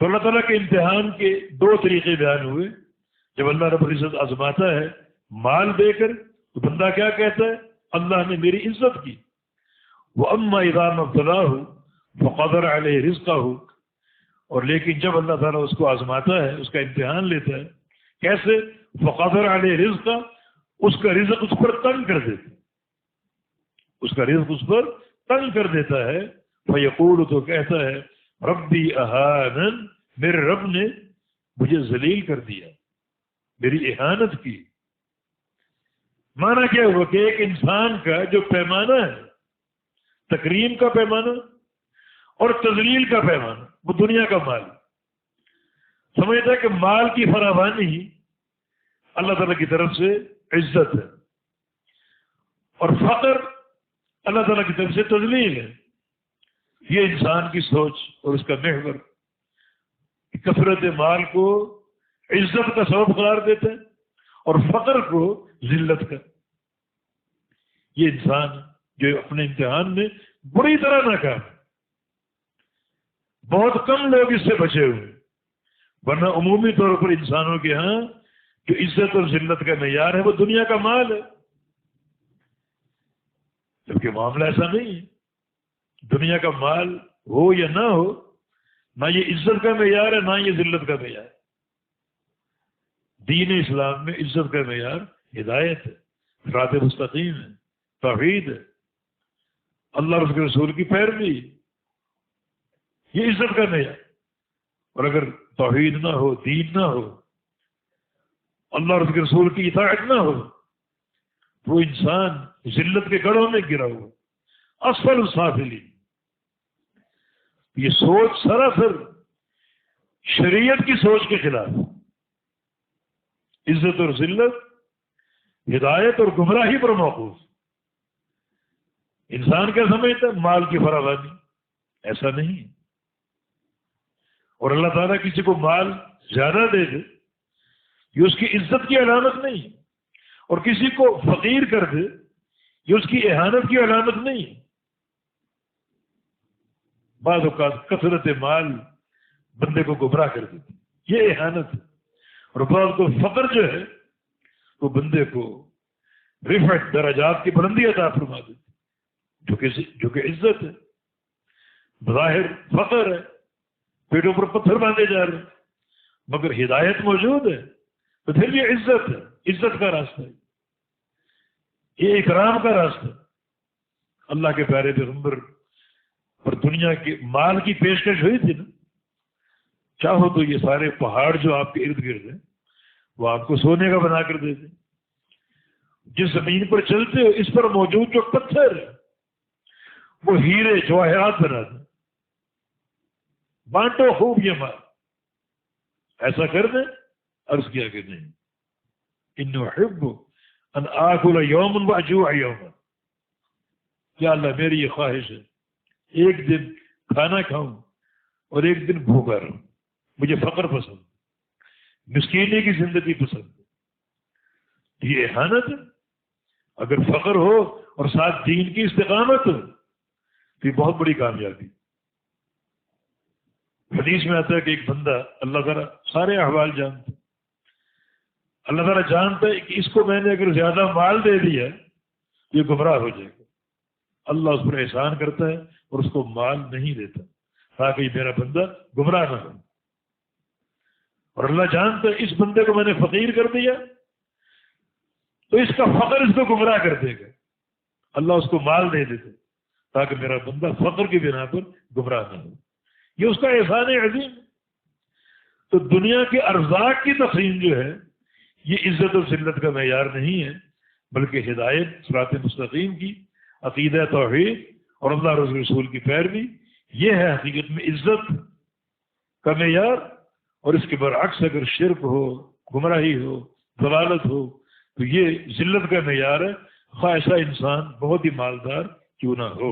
تو اللہ تعالیٰ کے امتحان کے دو طریقے بیان ہوئے. جب اللہ رب العزت آزماتا ہے مال دے کر تو بندہ کیا کہتا ہے؟ اللہ نے میری عزت کی. وَأَمَّا إِذَا مَا ابْتَلَاهُ فَقَدَرَ عَلَيْهِ رِزْقَهُ. اور لیکن جب اللہ تعالیٰ اس کو آزماتا ہے، اس کا امتحان لیتا ہے، کیسے؟ فَقَدَرَ عَلَيْهِ رِزْقَهُ، اس کا رزق اس پر تنگ کر دیتا ہے، اس کا رزق اس پر تنگ کر دیتا ہے. فَيَقُولُ، تو کہتا ہے ربی اہانن، میرے رب نے مجھے ذلیل کر دیا، میری اہانت کی. معنی کیا ہوا کہ ایک انسان کا جو پیمانہ ہے، تکریم کا پیمانہ اور تذلیل کا پیمانہ، وہ دنیا کا مال. سمجھتا ہے کہ مال کی فراوانی اللہ تعالیٰ کی طرف سے عزت ہے، اور فقر اللہ تعالیٰ کی طرف سے تذلیل ہے. یہ انسان کی سوچ اور اس کا محور کثرت مال کو عزت کا سبب قرار دیتا ہے اور فقر کو ذلت کا. یہ انسان جو اپنے امتحان میں بری طرح ناکام ہے. بہت کم لوگ اس سے بچے ہوئے، ورنہ عمومی طور پر انسانوں کے ہاں جو عزت اور ذلت کا معیار ہے وہ دنیا کا مال ہے، جبکہ معاملہ ایسا نہیں ہے. دنیا کا مال ہو یا نہ ہو، نہ یہ عزت کا معیار ہے، نہ یہ ذلت کا معیار. دین اسلام میں عزت کا معیار ہدایت ہے، صراط مستقیم ہے، توحید ہے، اللہ اور اس کے رسول کی پیروی، یہ عزت کا معیار. اور اگر توحید نہ ہو، دین نہ ہو، اللہ اور اس کے رسول کی اطاعت نہ ہو، وہ انسان ذلت کے گڑھوں میں گرا ہوا، اسفل السافلین. یہ سوچ سراسر شریعت کی سوچ کے خلاف. عزت اور ذلت ہدایت اور گمراہی پر موقوف. انسان کیا سمجھتا ہے؟ مال کی فراوانی. ایسا نہیں. اور اللہ تعالیٰ کسی کو مال زیادہ دے دے، یہ اس کی عزت کی علامت نہیں، اور کسی کو فقیر کر دے یہ اس کی اہانت کی علامت نہیں. بعض اوقات کثرت مال بندے کو گمراہ کر دیتی، یہ اہانت ہے. اور بعض کو فقر جو ہے وہ بندے کو رفعت، درجات کی بلندی عطا فرما دیتی، جو کہ عزت ہے. بظاہر فقر ہے، پیٹوں پر پتھر باندھے جا رہے ہیں، مگر ہدایت موجود ہے تو پھر یہ عزت ہے، عزت کا راستہ ہے، یہ اکرام کا راستہ ہے. اللہ کے پیارے پیغمبر اور دنیا کے مال کی پیشکش ہوئی تھی نا، چاہو تو یہ سارے پہاڑ جو آپ کے ارد گرد ہیں وہ آپ کو سونے کا بنا کر دیتے. جس زمین پر چلتے ہو اس پر موجود جو پتھر ہے وہ ہیرے جواہرات بنا دیں. بانٹو خوب یہ مال. ایسا کر دیں. عرض کیا کہ نہیں، انی احب ان آکل یوما واجوع یوما. یا اللہ میری یہ خواہش ہے ایک دن کھانا کھاؤں اور ایک دن بھوکا رہوں. مجھے فقر پسند، مسکینی کی زندگی پسند. یہ احانت ہے. اگر فقر ہو اور ساتھ دین کی استقامت ہو تو یہ بہت بڑی کامیابی. حدیث میں آتا ہے کہ ایک بندہ، اللہ تعالیٰ سارے احوال جانتا ہے، اللہ تعالیٰ جانتا ہے کہ اس کو میں نے اگر زیادہ مال دے دیا یہ گمراہ ہو جائے گا. اللہ اس پر احسان کرتا ہے اور اس کو مال نہیں دیتا تاکہ یہ میرا بندہ گمراہ نہ ہو. اور اللہ جانتا ہے اس بندے کو میں نے فقیر کر دیا تو اس کا فقر اس کو گمراہ کر دے گا. اللہ اس کو مال دے دیتا تاکہ میرا بندہ فقر کی بنا پر گمراہ نہ ہو. یہ اس کا احسان عظیم. تو دنیا کے ارزاق کی تقسیم جو ہے یہ عزت اور ذلت کا معیار نہیں ہے، بلکہ ہدایت، صراط مستقیم کی عقیدہ توحید اور اللہ رسول کی پیروی، یہ ہے حقیقت میں عزت کا معیار. اور اس کے برعکس اگر شرک ہو، گمراہی ہو، ضلالت ہو تو یہ ذلت کا معیار ہے، خواہ ایسا انسان بہت ہی مالدار کیوں نہ ہو.